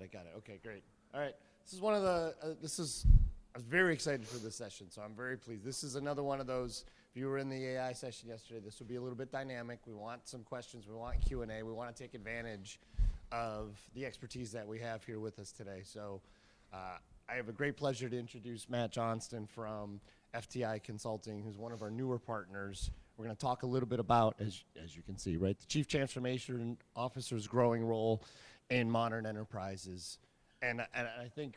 Got it. Okay, great. All right. This is one of the, I was very excited for this session, so I'm very pleased. This is another one of those, if you were in the AI session yesterday, this will be a little bit dynamic. We want some questions. We want Q&A. We want to take advantage of the expertise that we have here with us today. So I have a great pleasure to introduce Matt Johnston from FTI Consulting, who's one of our newer partners. We're going to talk a little bit about, as you can see, right, the Chief Transformation Officer's growing role in modern enterprises. And I think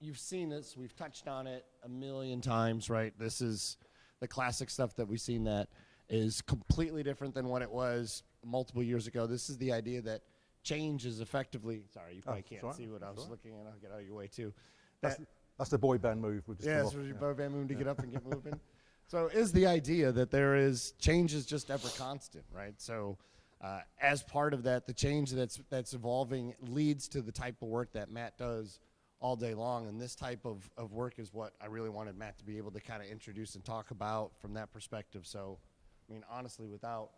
you've seen this. We've touched on it a million times, right? This is the classic stuff that we've seen that is completely different than what it was multiple years ago. This is the idea that change is effectively, sorry, you probably can't see what I was looking at. I'll get out of your way, too. That's the boy band move. Yeah, that's your boy band move to get up and get moving. So is the idea that change is just ever constant, right? So as part of that, the change that's evolving leads to the type of work that Matt does all day long. And this type of work is what I really wanted Matt to be able to kind of introduce and talk about from that perspective. So, I mean, honestly, without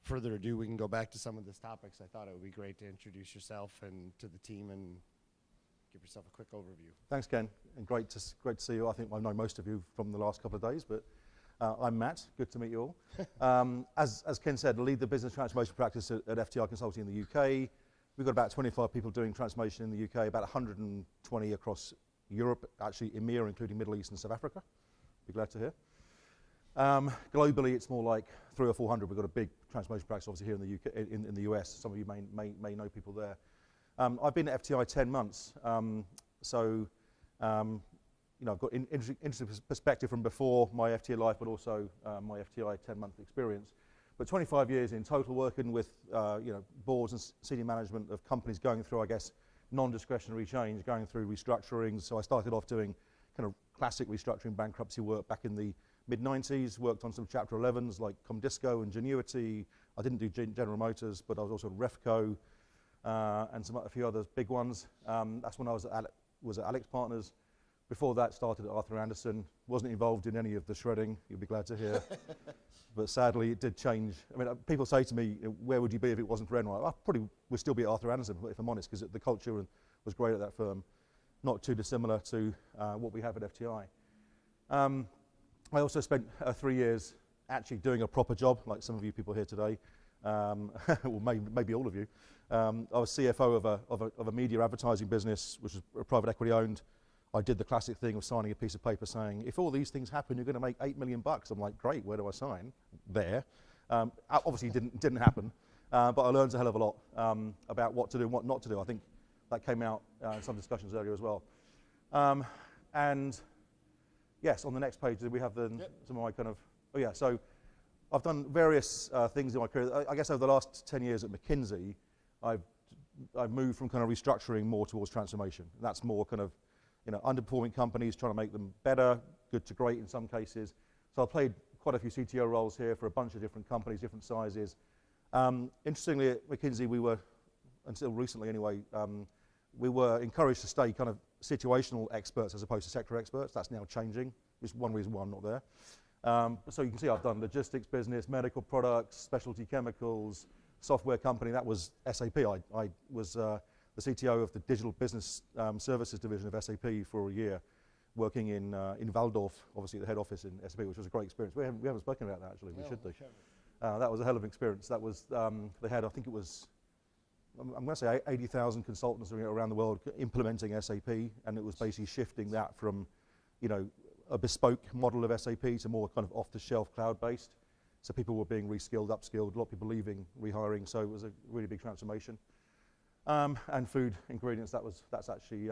further ado, we can go back to some of these topics. I thought it would be great to introduce yourself and to the team and give yourself a quick overview. Thanks, Ken, and great to see you. I think I know most of you from the last couple of days, but I'm Matt. Good to meet you all. As Ken said, I lead the business transformation practice at FTI Consulting in the UK. We've got about 25 people doing transformation in the UK, about 120 across Europe, actually EMEA, including Middle East and South Africa. Be glad to hear. Globally, it's more like 300 or 400. We've got a big transformation practice, obviously, here in the UK, in the US. Some of you may know people there. I've been at FTI 10 months, I've got interesting perspective from before my FTI life, but also my FTI 10-month experience. But 25 years in total, working with boards and senior management of companies going through, I guess, non-discretionary change, going through restructurings. So I started off doing kind of classic restructuring bankruptcy work back in the mid-90s, worked on some Chapter 11s like Comdisco and Genuity. I didn't do General Motors, but I was also on Refco and a few other big ones. That's when I was at Alex Partners. Before that, started at Arthur Andersen. Wasn't involved in any of the shredding, you'll be glad to hear. But sadly, it did change. I mean, people say to me, where would you be if it wasn't for NY? I probably would still be at Arthur Andersen, if I'm honest, because the culture was great at that firm. Not too dissimilar to what we have at FTI. I also spent 3 years actually doing a proper job, like some of you people here today, or maybe all of you. I was CFO of a media advertising business, which was private equity owned. I did the classic thing of signing a piece of paper saying, if all these things happen, you're going to make $8 million. I'm like, great, where do I sign? There. Obviously, it didn't happen, but I learned a hell of a lot about what to do and what not to do. I think that came out in some discussions earlier as well. And yes, on the next page, we have some of my kind of, so I've done various things in my career. I guess over the last 10 years at McKinsey, I've moved from kind of restructuring more towards transformation. That's more kind of, underperforming companies, trying to make them better, good to great in some cases. So I played quite a few CTO roles here for a bunch of different companies, different sizes. Interestingly, at McKinsey, we were, until recently anyway, we were encouraged to stay kind of situational experts as opposed to sector experts. That's now changing. It's one reason why I'm not there. So you can see I've done logistics business, medical products, specialty chemicals, software company. That was SAP. I was the CTO of the digital business services division of SAP for a year, working in Waldorf, obviously the head office in SAP, which was a great experience. We haven't spoken about that actually. We should do. That was a hell of an experience. That was they had, I think it was, I'm going to say 80,000 consultants around the world implementing SAP, and it was basically shifting that from, a bespoke model of SAP to more kind of off-the-shelf cloud-based. So people were being reskilled, upskilled, a lot of people leaving, rehiring. So it was a really big transformation. And food ingredients. That's actually.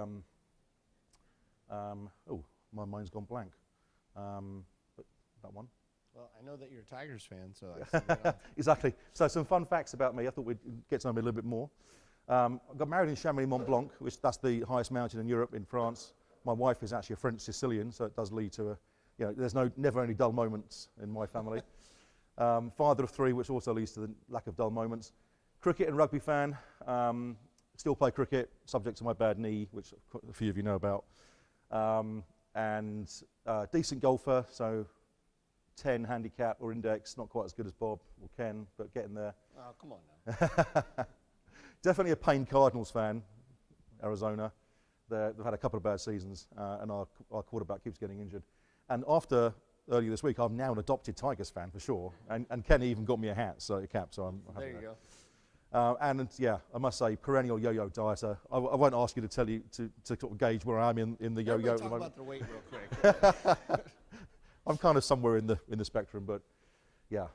Oh, my mind's gone blank. But that one. Well, I know that you're a Tigers fan, so I exactly. So some fun facts about me. I thought we'd get to know me a little bit more. I got married in Chamonix Mont Blanc, that's the highest mountain in Europe, in France. My wife is actually a French Sicilian, so it does lead to there's never any dull moments in my family. Father of 3, which also leads to the lack of dull moments. Cricket and rugby fan. Still play cricket, subject to my bad knee, which a few of you know about. And decent golfer, so 10 handicap or index, not quite as good as Bob or Ken, but getting there. Oh, come on now. Definitely a Payne Cardinals fan. Arizona. They've had a couple of bad seasons, and our quarterback keeps getting injured. And after earlier this week, I'm now an adopted Tigers fan for sure. And Kenny even got me a cap, so I'm happy. There you go. And yeah, I must say, perennial yo-yo dieter. I won't ask you to tell you to sort of gauge where I am in the yo-yo at the Talk moment. about the weight real quick. I'm kind of somewhere in the spectrum, but yeah,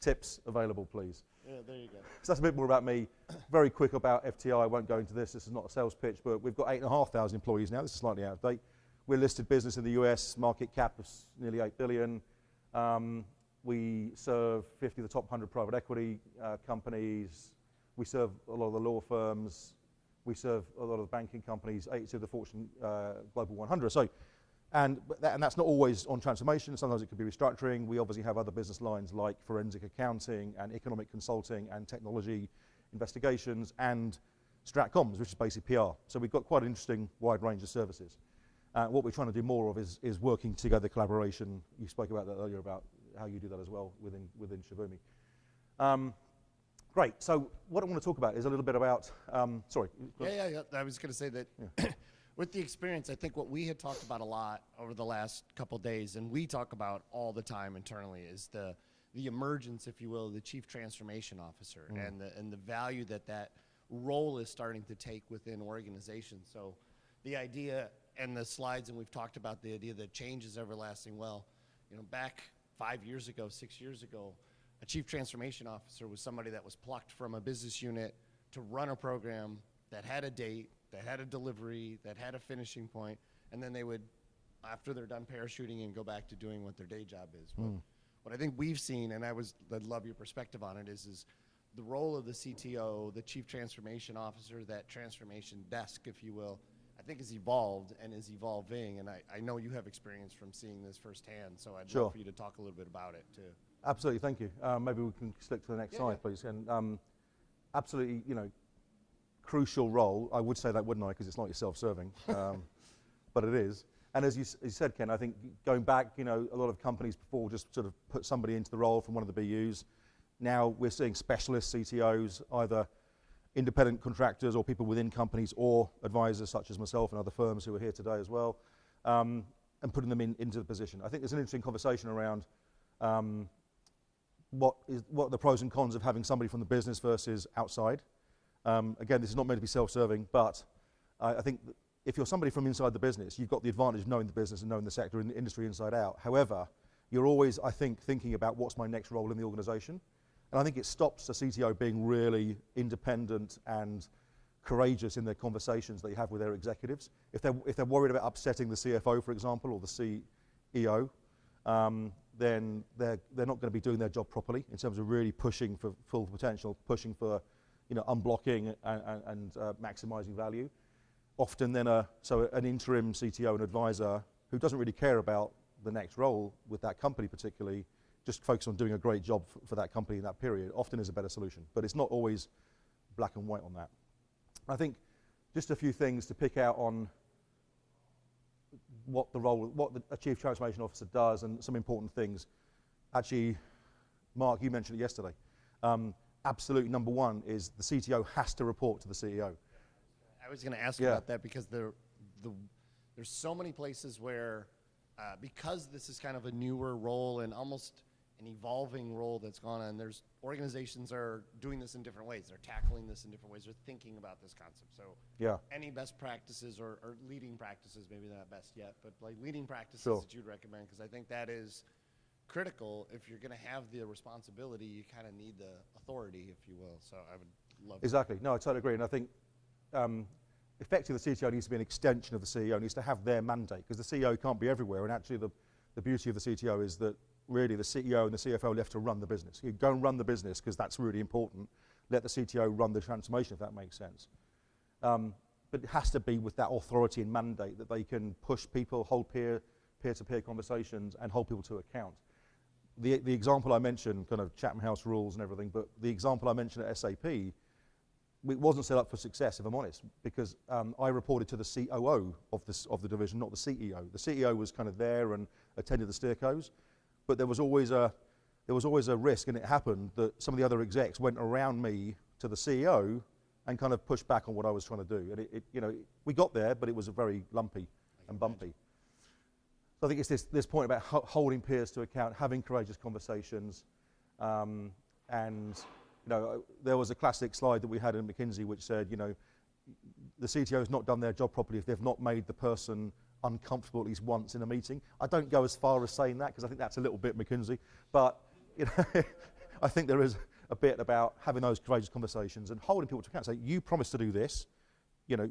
tips available, please. Yeah, there you go. So that's a bit more about me. Very quick about FTI. I won't go into this. This is not a sales pitch, but we've got 8,500 employees now. This is slightly out of date. We're a listed business in the US. Market cap is nearly 8 billion. We serve 50 of the top 100 private equity companies. We serve a lot of the law firms. We serve a lot of the banking companies, 80 of the Fortune Global 100. So, and that's not always on transformation. Sometimes it could be restructuring. We obviously have other business lines like forensic accounting and economic consulting and technology investigations and stratcoms, which is basically PR. So we've got quite an interesting wide range of services. What we're trying to do more of is working together, collaboration. You spoke about that earlier, about how you do that as well within Shivumi. Great. So what I want to talk about is a little bit about, sorry. Yeah. I was going to say that with the experience, I think what we had talked about a lot over the last couple days, and we talk about all the time internally, is the emergence, if you will, of the Chief Transformation Officer and the value that role is starting to take within organizations. So the idea and the slides, and we've talked about the idea that change is everlasting. Well, back 5 years ago, 6 years ago, a Chief Transformation Officer was somebody that was plucked from a business unit to run a program that had a date, that had a delivery, that had a finishing point, and then they would, after they're done parachuting, and go back to doing what their day job is. What I think we've seen, and I'd love your perspective on it, is the role of the CTO, the Chief Transformation Officer, that transformation desk, if you will, I think has evolved and is evolving, and I know you have experience from seeing this firsthand, so I'd love for you to talk a little bit about it too. Absolutely, thank you. Maybe we can stick to the next slide, please. And absolutely, crucial role. I would say that, wouldn't I? Because it's not self-serving, but it is. And as you said, Ken, I think going back, a lot of companies before just sort of put somebody into the role from one of the BUs. Now we're seeing specialist CTOs, either independent contractors or people within companies or advisors such as myself and other firms who are here today as well, and putting them into the position. I think there's an interesting conversation around what are the pros and cons of having somebody from the business versus outside. Again, this is not meant to be self-serving, but I think if you're somebody from inside the business, you've got the advantage of knowing the business and knowing the sector and the industry inside out. However, you're always, I think, thinking about what's my next role in the organization. And I think it stops the CTO being really independent and courageous in their conversations that you have with their executives. If they're worried about upsetting the CFO, for example, or the CEO, then they're not going to be doing their job properly in terms of really pushing for full potential, pushing for unblocking and maximizing value. Often then an interim CTO and advisor who doesn't really care about the next role with that company particularly, just focus on doing a great job for that company in that period, often is a better solution. But it's not always black and white on that. I think just a few things to pick out on what a Chief Transformation Officer does and some important things. Actually, Mark, you mentioned it yesterday. Absolute number one is the CTO has to report to the CEO. I was going to ask about that because there's so many places where, because this is kind of a newer role and almost an evolving role that's gone on, there's organizations are doing this in different ways. They're tackling this in different ways. They're thinking about this concept. So any best practices or leading practices, maybe not best yet, but like leading practices that you'd recommend, because I think that is critical. If you're going to have the responsibility, you kind of need the authority, if you will. So I would love Exactly. No, I totally agree. And I think effectively the CTO needs to be an extension of the CEO, needs to have their mandate, because the CEO can't be everywhere. And actually the beauty of the CTO is that really the CEO and the CFO are left to run the business. You go and run the business because that's really important. Let the CTO run the transformation, if that makes sense. But it has to be with that authority and mandate that they can push people, hold peer-to-peer conversations, and hold people to account. The example I mentioned, kind of Chatham House rules and everything, but the example I mentioned at SAP, it wasn't set up for success, if I'm honest, because I reported to the COO of the division, not the CEO. The CEO was kind of there and attended the steercos, but there was always a risk, and it happened that some of the other execs went around me to the CEO and kind of push back on what I was trying to do. And we got there, but it was very lumpy and bumpy. So I think it's this point about holding peers to account, having courageous conversations, and there was a classic slide that we had in McKinsey which said, the CTO has not done their job properly if they've not made the person uncomfortable at least once in a meeting. I don't go as far as saying that because I think that's a little bit McKinsey, but I think there is a bit about having those courageous conversations and holding people to account. Say, you promised to do this,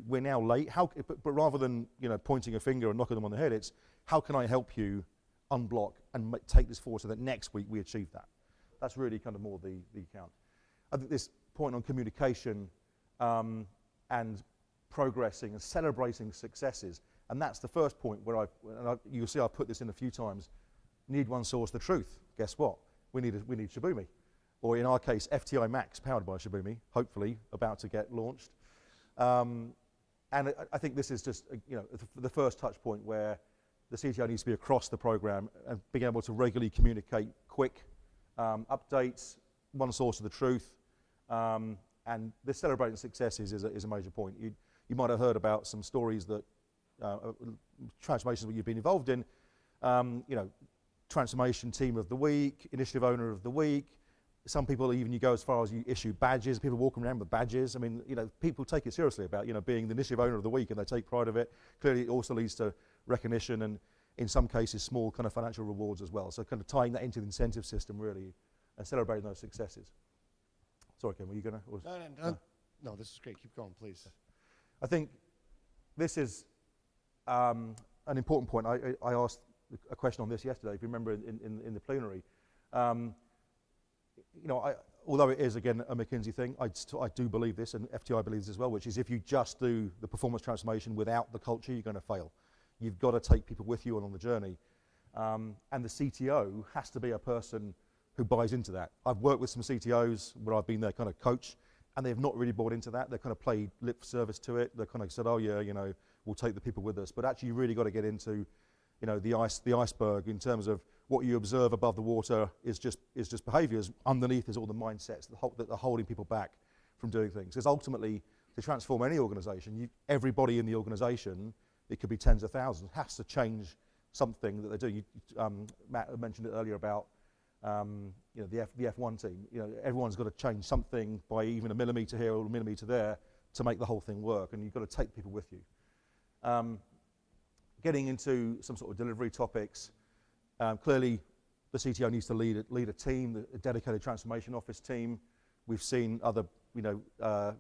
we're now late. But rather than pointing a finger and knocking them on the head, it's how can I help you unblock and take this forward so that next week we achieve that. That's really kind of more the account. I think this point on communication and progressing and celebrating successes, and that's the first point where you'll see I've put this in a few times. Need one source the truth. Guess what? We need Shibumi, or in our case, FTI Max powered by Shibumi, hopefully about to get launched. And I think this is just the first touch point where the CTO needs to be across the program and being able to regularly communicate quick updates, one source of the truth, and this celebrating successes is a major point. You might have heard about some stories that transformations that you've been involved in. Transformation team of the week, initiative owner of the week. Some people even you go as far as you issue badges. People walking around with badges. I mean, people take it seriously about being the initiative owner of the week, and they take pride of it. Clearly, it also leads to recognition and, in some cases, small kind of financial rewards as well. So, kind of tying that into the incentive system really, and celebrating those successes. Sorry, Ken, were you going to? No, this is great. Keep going, please. I think this is an important point. I asked a question on this yesterday, if you remember, in the plenary. Although it is, again, a McKinsey thing, I do believe this, and FTI believes as well, which is if you just do the performance transformation without the culture, you're going to fail. You've got to take people with you on the journey. And the CTO has to be a person who buys into that. I've worked with some CTOs where I've been their kind of coach, and they've not really bought into that. They kind of played lip service to it. They kind of said, oh yeah, we'll take the people with us. But actually you really got to get into the iceberg in terms of what you observe above the water is just behaviours. Underneath is all the mindsets that are holding people back from doing things. Because ultimately, to transform any organisation, everybody in the organisation, it could be tens of thousands, has to change something that they do. Matt mentioned it earlier about the F1 team. Everyone's got to change something by even a millimetre here or a millimetre there to make the whole thing work, and you've got to take people with you. Getting into some sort of delivery topics, clearly the CTO needs to lead a team, a dedicated transformation office team. We've seen other,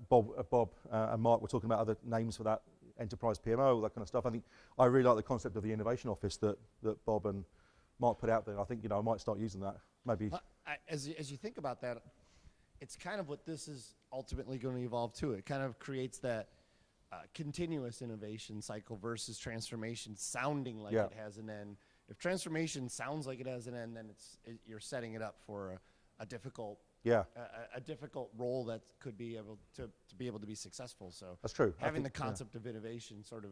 Bob and Mark were talking about other names for that, enterprise PMO, all that kind of stuff. I really like the concept of the innovation office that Bob and Mark put out there. I think I might start using that. Maybe. As you think about that, it's kind of what this is ultimately going to evolve to. It kind of creates that continuous innovation cycle versus transformation sounding like it has an end. If transformation sounds like it has an end, then you're setting it up for a difficult a difficult role that could be able to be successful. So that's true. Having the concept of innovation sort of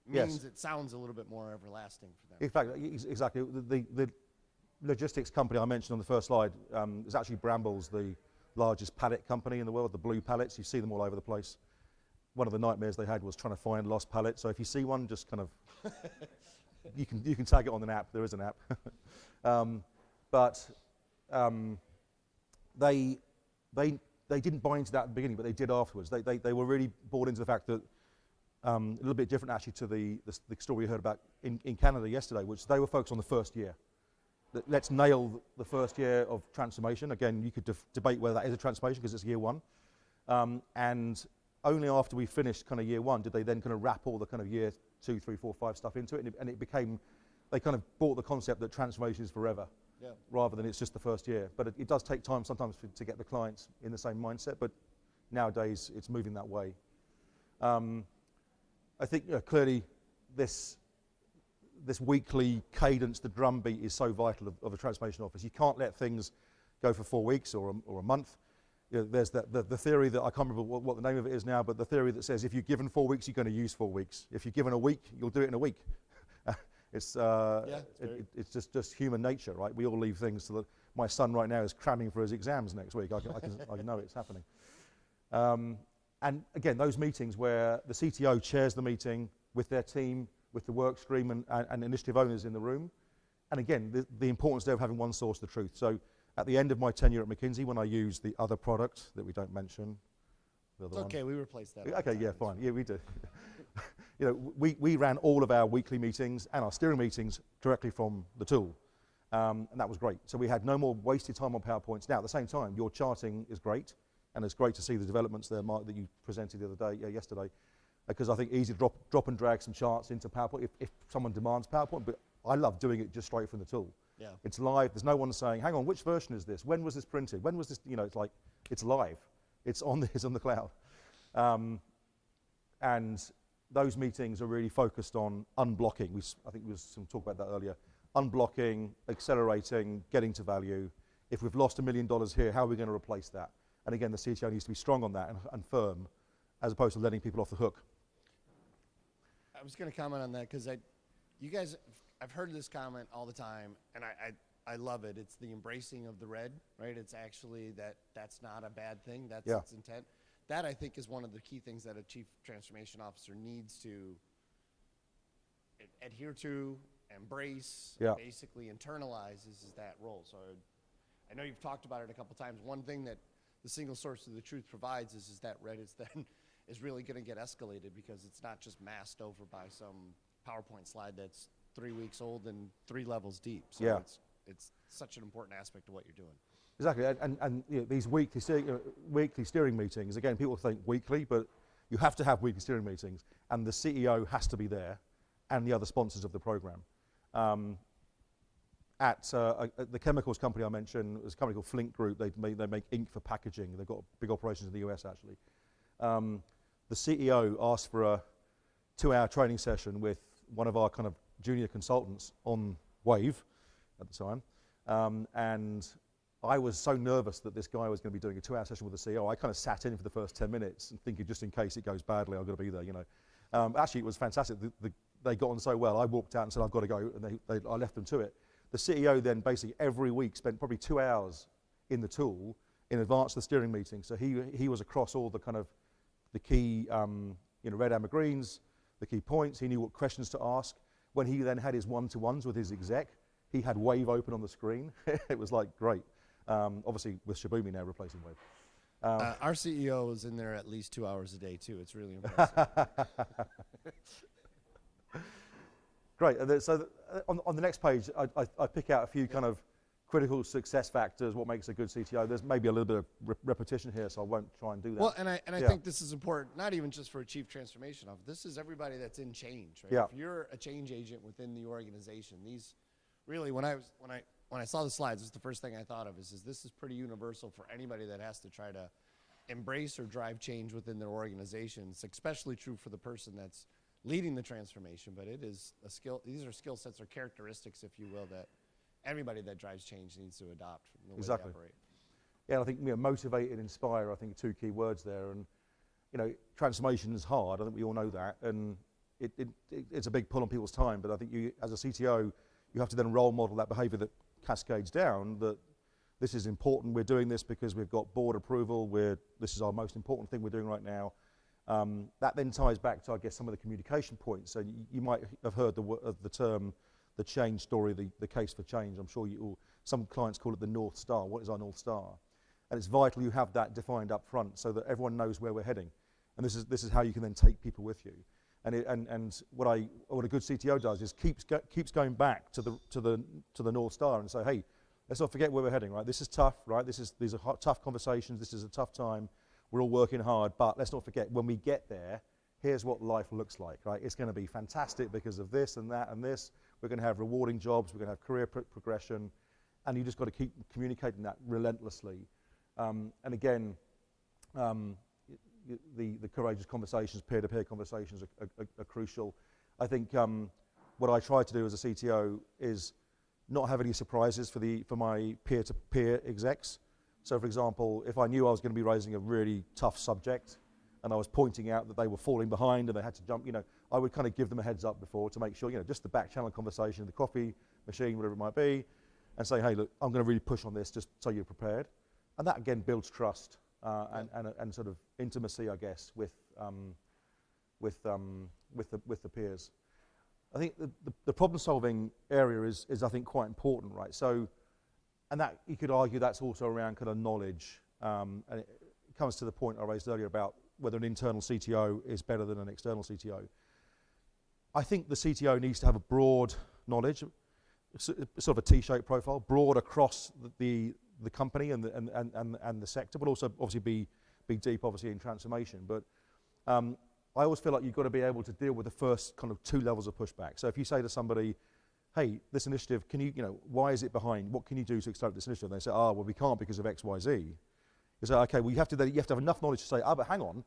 means it sounds a little bit more everlasting for them. In fact, exactly. The logistics company I mentioned on the first slide is actually Brambles, the largest pallet company in the world, the blue pallets. You see them all over the place. One of the nightmares they had was trying to find lost pallets. So if you see one, just kind of, you can tag it on an app. There is an app. They didn't buy into that at the beginning, but they did afterwards. They were really bought into the fact that a little bit different actually to the story we heard about in Canada yesterday, which they were focused on the first year. Let's nail the first year of transformation. Again, you could debate whether that is a transformation because it's year one. And only after we finished kind of year one did they then kind of wrap all the kind of year 2, 3, 4, 5 stuff into it, and it became, they kind of bought the concept that transformation is forever, rather than it's just the first year. But it does take time sometimes to get the clients in the same mindset, but nowadays it's moving that way. I think clearly this weekly cadence, the drumbeat, is so vital of a transformation office. You can't let things go for 4 weeks or a month. There's the theory that, I can't remember what the name of it is now, but the theory that says if you're given 4 weeks, you're going to use 4 weeks. If you're given a week, you'll do it in a week. It's just human nature, right? We all leave things to my son right now is cramming for his exams next week. I know it's happening. And again, those meetings where the CTO chairs the meeting with their team, with the work stream and initiative owners in the room. And again, the importance there of having one source of the truth. So at the end of my tenure at McKinsey, when I used the other product that we don't mention, the other It's one. okay, we replaced that. Okay, yeah, fine. Yeah, we do. You know, we ran all of our weekly meetings and our steering meetings directly from the tool. And that was great. So we had no more wasted time on PowerPoints. Now, at the same time, your charting is great. And it's great to see the developments there, Mark, that you presented the other day, yesterday. Because I think easy to drop and drag some charts into PowerPoint if someone demands PowerPoint. But I love doing it just straight from the tool. Yeah. It's live. There's no one saying, hang on, which version is this? When was this printed? When was this? You know, it's like, it's live. It's on the cloud. And those meetings are really focused on unblocking. I think we was some talk about that earlier. Unblocking, accelerating, getting to value. If we've lost $1 million here, how are we going to replace that? And again, the CTO needs to be strong on that and firm, as opposed to letting people off the hook. I was going to comment on that because you guys, I've heard this comment all the time, and I love it. It's the embracing of the red, right? It's actually that's not a bad thing. That's its intent. That, I think, is one of the key things that a chief transformation officer needs to adhere to, embrace, basically internalize is that role. So I know you've talked about it a couple times. One thing that the single source of the truth provides is that red is really going to get escalated because it's not just masked over by some PowerPoint slide that's 3 weeks old and 3 levels deep. So it's such an important aspect of what you're doing. Exactly, and you know, these weekly steering meetings, again, people think weekly, but you have to have weekly steering meetings, and the CEO has to be there, and the other sponsors of the program. At the chemicals company I mentioned, there's a company called Flink Group. They make ink for packaging. They've got big operations in the US, actually. The CEO asked for a 2-hour training session with one of our kind of junior consultants on Wave at the time, and I was so nervous that this guy was going to be doing a 2-hour session with the CEO. I kind of sat in for the first 10 minutes and thinking, just in case it goes badly, I've got to be there, you know. Actually, it was fantastic. They got on so well. I walked out and said, I've got to go, and I left them to it. The CEO then basically every week spent probably 2 hours in the tool in advance of the steering meeting. So he was across all the kind of the key, you know, red, amber, greens, the key points. He knew what questions to ask. When he then had his one-to-ones with his exec, he had Wave open on the screen. It was like great. Obviously, with Shibumi now replacing Wave. Our CEO is in there at least 2 hours a day, too. It's really impressive. Great. So on the next page, I pick out a few kind of critical success factors, what makes a good CTO. There's maybe a little bit of repetition here, so I won't try and do that. Well, and I think this is important, not even just for a chief transformation officer. This is everybody that's in change, right? Yeah. If you're a change agent within the organization, these really, when I saw the slides, this is the first thing I thought of is this is pretty universal for anybody that has to try to embrace or drive change within their organization. It's especially true for the person that's leading the transformation, but it is a skill. These are skill sets or characteristics, if you will, that everybody that drives change needs to adopt from the way they operate. Yeah, I think, you know, motivate and inspire, I think, are 2 key words there. And, you know, transformation is hard. I think we all know that. And it's a big pull on people's time. But I think you, as a CTO, you have to then role model that behavior that cascades down, that this is important. We're doing this because we've got board approval. This is our most important thing we're doing right now. That then ties back to, I guess, some of the communication points. So you might have heard the term, the change story, the case for change. I'm sure some clients call it the North Star. What is our North Star? And it's vital you have that defined up front so that everyone knows where we're heading. And this is how you can then take people with you. And what a good CTO does is keeps going back to the North Star and say, hey, let's not forget where we're heading, right? This is tough, right? These are tough conversations. This is a tough time. We're all working hard, but let's not forget when we get there, here's what life looks like, right? It's going to be fantastic because of this and that and this. We're going to have rewarding jobs. We're going to have career progression, and you just got to keep communicating that relentlessly. And again, the courageous conversations, peer-to-peer conversations are crucial. I think what I try to do as a CTO is not have any surprises for my peer-to-peer execs. So, for example, if I knew I was going to be raising a really tough subject and I was pointing out that they were falling behind and they had to jump, you know, I would kind of give them a heads up before to make sure, you know, just the back channel conversation, the coffee machine, whatever it might be, and say, hey, look, I'm going to really push on this just so you're prepared. And that, again, builds trust and sort of intimacy, I guess, with the peers. I think the problem-solving area is I think quite important, right? So, and that you could argue that's also around kind of knowledge, and it comes to the point I raised earlier about whether an internal CTO is better than an external CTO. I think the CTO needs to have a broad knowledge, sort of a T-shaped profile, broad across the company and the sector, but also obviously be deep, obviously, in transformation. But I always feel like you've got to be able to deal with the first kind of 2 levels of pushback. So if you say to somebody, hey, this initiative, can you, why is it behind? What can you do to accelerate this initiative? And they say, well, we can't because of X, Y, Z. You say, okay, well, you have to have enough knowledge to say, but hang on,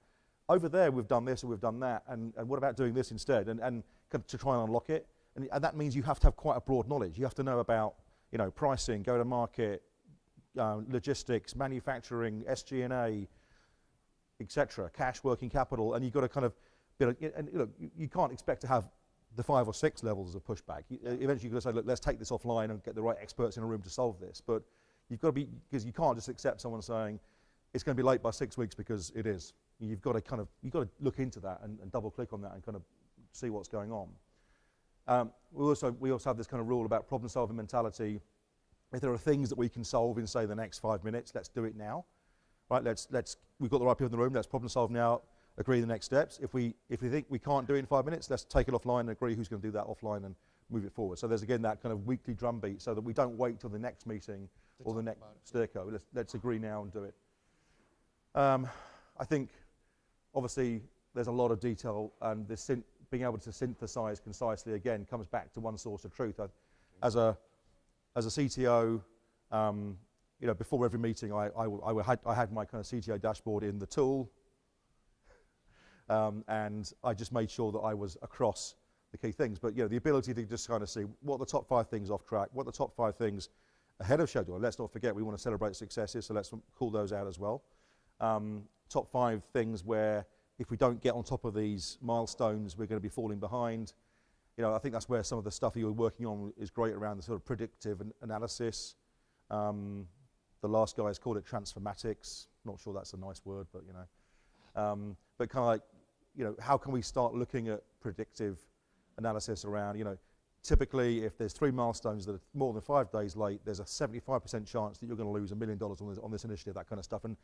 over there we've done this or we've done that, and what about doing this instead? And kind of to try and unlock it. And that means you have to have quite a broad knowledge. You have to know about, pricing, go-to-market, logistics, manufacturing, SG&A, etc., cash, working capital, and you've got to kind of, and look, you can't expect to have the 5 or 6 levels of pushback. Eventually you've got to say, look, let's take this offline and get the right experts in a room to solve this. But you've got to be, because you can't just accept someone saying, it's going to be late by 6 weeks because it is. You've got to look into that and double click on that and kind of see what's going on. We also have this kind of rule about problem solving mentality. If there are things that we can solve in, say, the next 5 minutes, let's do it now. Right? We've got the right people in the room, let's problem solve now, agree the next steps. If we think we can't do it in 5 minutes, let's take it offline and agree who's going to do that offline and move it forward. So there's again that kind of weekly drumbeat so that we don't wait till the next meeting or the next steerco. Let's agree now and do it. I think obviously there's a lot of detail, and this being able to synthesize concisely again comes back to one source of truth. As a CTO, before every meeting, I had my kind of CTO dashboard in the tool, and I just made sure that I was across the key things. But the ability to just kind of see what are the top 5 things off track, what are the top 5 things ahead of schedule. And let's not forget we want to celebrate successes, so let's call those out as well. Top 5 things where if we don't get on top of these milestones, we're going to be falling behind. I think that's where some of the stuff you're working on is great around the sort of predictive analysis. The last guys called it transformatics. Not sure that's a nice word, but but kind of like, how can we start looking at predictive analysis around, typically if there's 3 milestones that are more than 5 days late, there's a 75% chance that you're going to lose $1 million on this initiative, that kind of stuff, and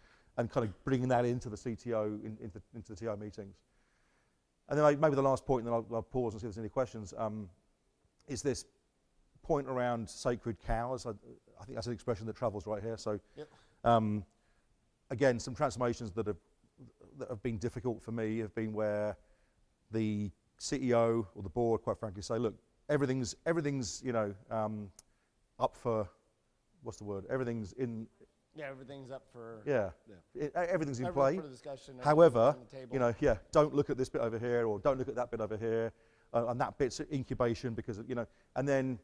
kind of bringing that into the CTO, into the TO meetings. And then maybe the last point, and then I'll pause and see if there's any questions, is this point around sacred cows. I think that's an expression that travels right here. So, again, some transformations that have been difficult for me have been where the CEO or the board, quite frankly, say, look, everything's up for, what's the word? Everything's in. Yeah, everything's up for. Yeah. Everything's in play. For the discussion, however, on the table. Don't look at this bit over here, or don't look at that bit over here, and that bit's incubation because and then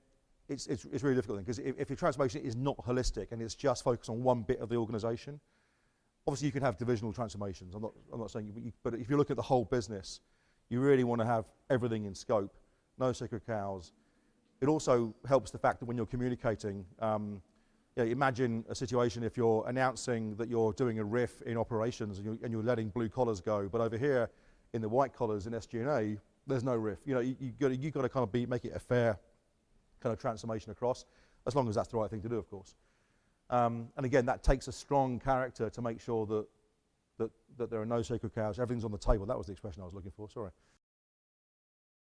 it's really difficult because if your transformation is not holistic and it's just focused on one bit of the organisation, obviously you can have divisional transformations. I'm not saying, but if you look at the whole business, you really want to have everything in scope, no sacred cows. It also helps the fact that when you're communicating, imagine a situation if you're announcing that you're doing a RIF in operations and you're letting blue collars go, but over here in the white collars in SG&A, there's no RIF. You've got to kind of make it a fair kind of transformation across, as long as that's the right thing to do, of course. And again, that takes a strong character to make sure that there are no sacred cows. Everything's on the table. That was the expression I was looking for. Sorry.